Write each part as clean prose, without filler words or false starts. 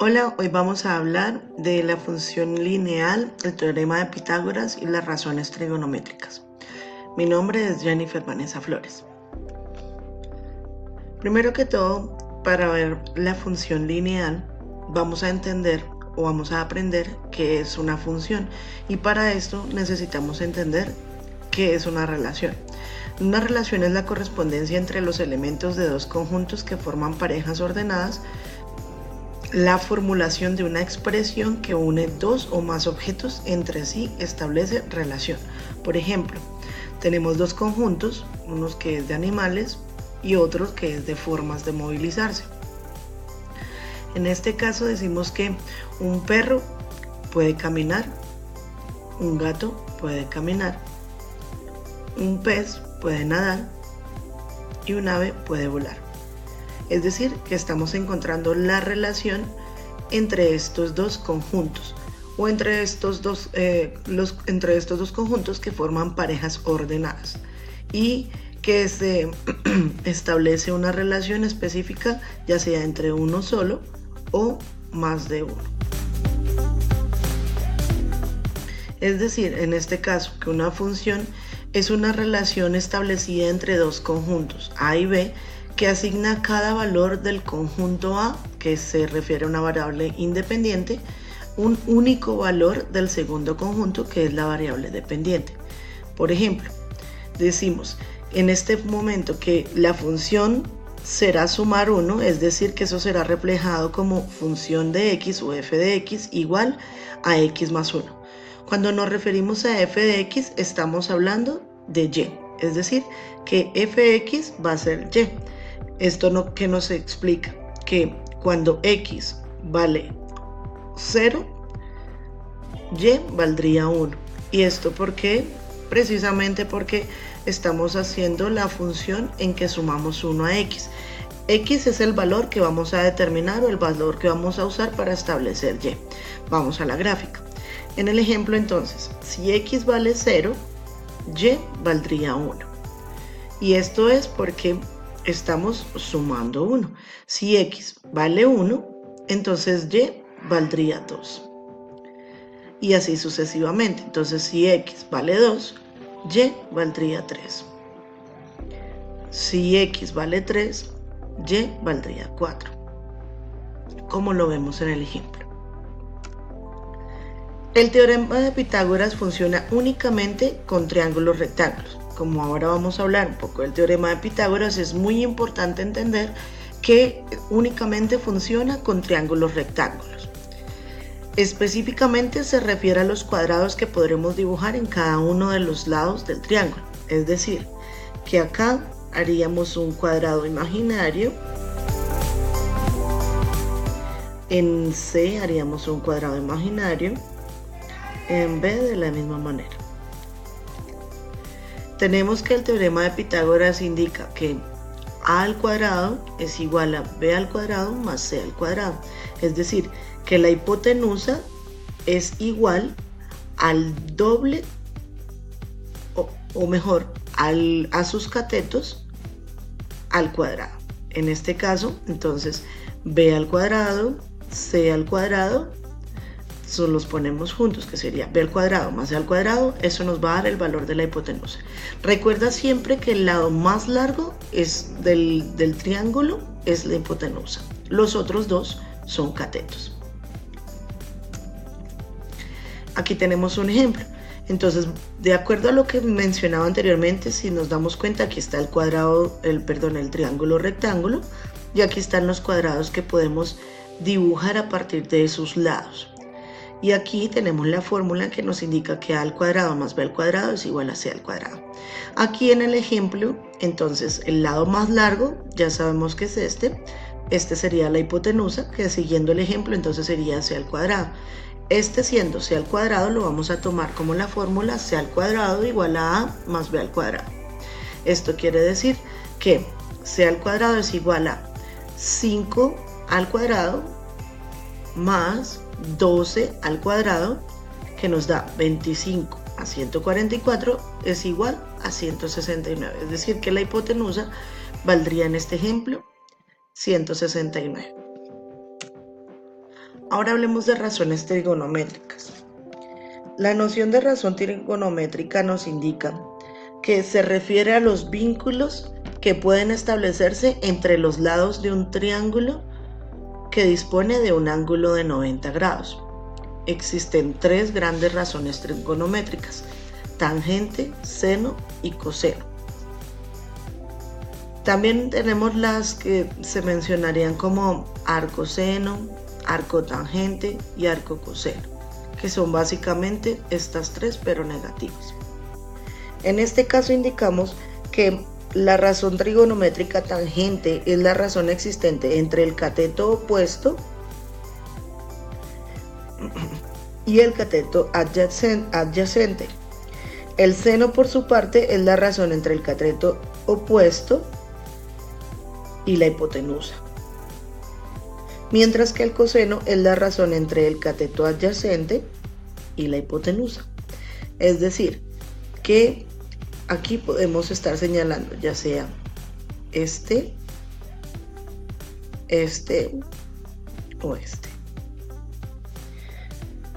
Hola, hoy vamos a hablar de la función lineal, el teorema de Pitágoras y las razones trigonométricas. Mi nombre es Jennifer Vanessa Flores. Primero que todo, para ver la función lineal, vamos a entender o vamos a aprender qué es una función, y para esto necesitamos entender qué es una relación. Una relación es la correspondencia entre los elementos de dos conjuntos que forman parejas ordenadas. La formulación de una expresión que une dos o más objetos entre sí establece relación. Por ejemplo, tenemos dos conjuntos, unos que es de animales y otros que es de formas de movilizarse. En este caso decimos que un perro puede caminar, un gato puede caminar, un pez puede nadar y un ave puede volar. Es decir, que estamos encontrando la relación entre estos dos conjuntos o entre estos dos conjuntos que forman parejas ordenadas, y que se establece una relación específica ya sea entre uno solo o más de uno. Es decir, en este caso, que una función es una relación establecida entre dos conjuntos A y B que asigna cada valor del conjunto A, que se refiere a una variable independiente, un único valor del segundo conjunto, que es la variable dependiente. Por ejemplo, decimos en este momento que la función será sumar 1, es decir, que eso será reflejado como función de x o f de x igual a x más 1. Cuando nos referimos a f de x, estamos hablando de y, es decir, que fx va a ser y. Esto que nos explica que cuando x vale 0, y valdría 1. ¿Y esto por qué? Precisamente porque estamos haciendo la función en que sumamos 1 a x. X es el valor que vamos a determinar o el valor que vamos a usar para establecer y. Vamos a la gráfica. En el ejemplo entonces, si x vale 0, y valdría 1. Y esto es porque estamos sumando 1. Si x vale 1, entonces y valdría 2. Y así sucesivamente. Entonces si x vale 2, y valdría 3. Si x vale 3, y valdría 4. Como lo vemos en el ejemplo. El teorema de Pitágoras funciona únicamente con triángulos rectángulos. Como ahora vamos a hablar un poco del teorema de Pitágoras, es muy importante entender que únicamente funciona con triángulos rectángulos. Específicamente se refiere a los cuadrados que podremos dibujar en cada uno de los lados del triángulo. Es decir, que acá haríamos un cuadrado imaginario. En C haríamos un cuadrado imaginario. En B de la misma manera. Tenemos que el teorema de Pitágoras indica que a al cuadrado es igual a b al cuadrado más c al cuadrado. Es decir, que la hipotenusa es igual al doble, o mejor, a sus catetos al cuadrado. En este caso, entonces, b al cuadrado, c al cuadrado, los ponemos juntos, que sería b al cuadrado más c al cuadrado. Eso nos va a dar el valor de la hipotenusa. Recuerda siempre que el lado más largo es del triángulo es la hipotenusa. Los otros dos son catetos. Aquí tenemos un ejemplo. Entonces, de acuerdo a lo que mencionaba anteriormente, si nos damos cuenta, aquí está el triángulo rectángulo, y aquí están los cuadrados que podemos dibujar a partir de sus lados. Y aquí tenemos la fórmula que nos indica que a al cuadrado más b al cuadrado es igual a c al cuadrado. Aquí en el ejemplo, entonces, el lado más largo, ya sabemos que es este sería la hipotenusa, que siguiendo el ejemplo, entonces sería c al cuadrado. Siendo c al cuadrado, lo vamos a tomar como la fórmula c al cuadrado igual a más b al cuadrado. Esto quiere decir que c al cuadrado es igual a 5 al cuadrado más 12 al cuadrado, que nos da 25 a 144 es igual a 169. Es decir, que la hipotenusa valdría en este ejemplo 169. Ahora hablemos de razones trigonométricas. La noción de razón trigonométrica nos indica que se refiere a los vínculos que pueden establecerse entre los lados de un triángulo que dispone de un ángulo de 90 grados. Existen tres grandes razones trigonométricas: tangente, seno y coseno. También tenemos las que se mencionarían como arcoseno, arcotangente y arcocoseno, que son básicamente estas tres pero negativas. En este caso indicamos que la razón trigonométrica tangente es la razón existente entre el cateto opuesto y el cateto adyacente. El seno, por su parte, es la razón entre el cateto opuesto y la hipotenusa, mientras que el coseno es la razón entre el cateto adyacente y la hipotenusa. Es decir, que aquí podemos estar señalando ya sea este o este.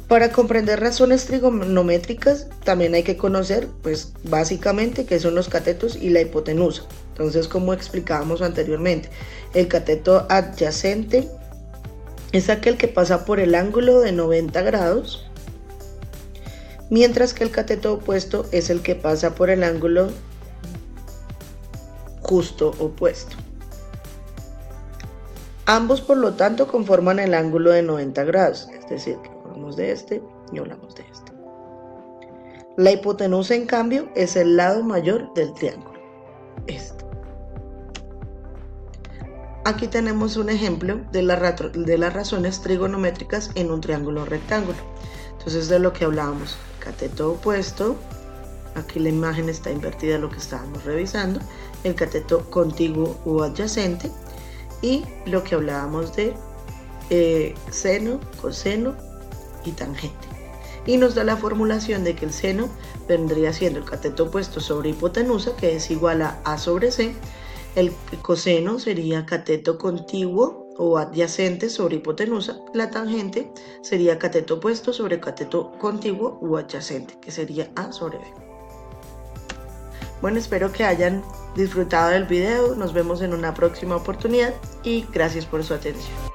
Para comprender razones trigonométricas también hay que conocer, pues básicamente, qué son los catetos y la hipotenusa. Entonces, como explicábamos anteriormente, el cateto adyacente es aquel que pasa por el ángulo de 90 grados, mientras que el cateto opuesto es el que pasa por el ángulo justo opuesto. Ambos, por lo tanto, conforman el ángulo de 90 grados, es decir, que hablamos de este y hablamos de este. La hipotenusa, en cambio, es el lado mayor del triángulo, este. Aquí tenemos un ejemplo de las razones trigonométricas en un triángulo rectángulo. Entonces, de lo que hablábamos, cateto opuesto, aquí la imagen está invertida, lo que estábamos revisando, el cateto contiguo o adyacente, y lo que hablábamos de seno, coseno y tangente. Y nos da la formulación de que el seno vendría siendo el cateto opuesto sobre hipotenusa, que es igual a A sobre C. El coseno sería cateto contiguo o adyacente sobre hipotenusa. La tangente sería cateto opuesto sobre cateto contiguo o adyacente, que sería A sobre B. Bueno, espero que hayan disfrutado del video. Nos vemos en una próxima oportunidad y gracias por su atención.